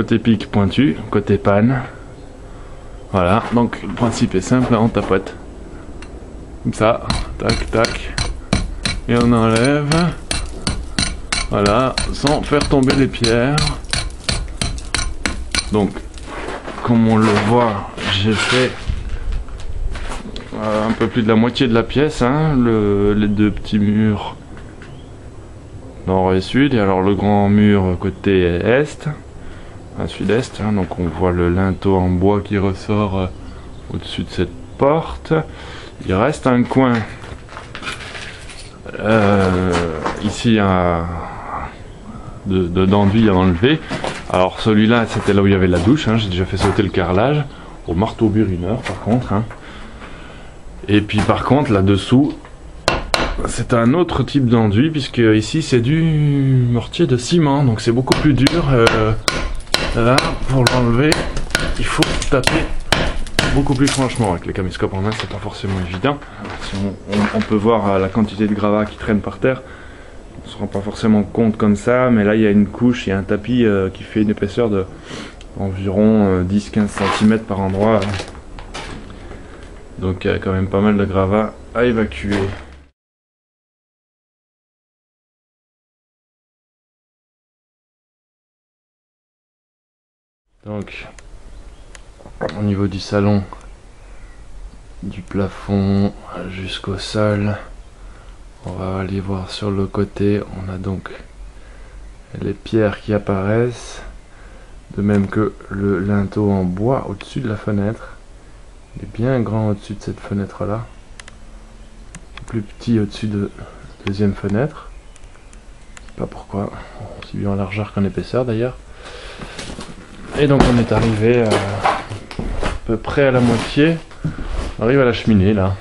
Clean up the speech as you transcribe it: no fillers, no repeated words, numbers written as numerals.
côté pic pointu, côté panne. Voilà, donc le principe est simple, on tapote. Comme ça, tac, tac. Et on enlève. Voilà, sans faire tomber les pierres. Donc, comme on le voit, j'ai fait un peu plus de la moitié de la pièce, hein, les deux petits murs nord et sud, et alors le grand mur côté est, sud-est, hein, donc on voit le linteau en bois qui ressort au-dessus de cette porte. Il reste un coin ici d'enduit à enlever. Alors celui-là, c'était là où il y avait la douche, hein, j'ai déjà fait sauter le carrelage au marteau burineur par contre, hein. Et puis par contre là-dessous, c'est un autre type d'enduit, puisque ici c'est du mortier de ciment, donc c'est beaucoup plus dur. Là, pour l'enlever, il faut taper beaucoup plus franchement. Avec les caméscopes en main, c'est pas forcément évident. Si on peut voir la quantité de gravats qui traîne par terre, on se rend pas forcément compte comme ça, mais là il y a une couche, il y a un tapis qui fait une épaisseur de environ 10-15 cm par endroit. Donc il y a quand même pas mal de gravats à évacuer. Donc au niveau du salon, du plafond jusqu'au sol, on va aller voir sur le côté, on a donc les pierres qui apparaissent, de même que le linteau en bois au-dessus de la fenêtre. Il est bien grand au-dessus de cette fenêtre là, plus petit au-dessus de la deuxième fenêtre, je sais pas pourquoi, aussi bien en largeur qu'en épaisseur d'ailleurs. Et donc on est arrivé à peu près à la moitié, on arrive à la cheminée là.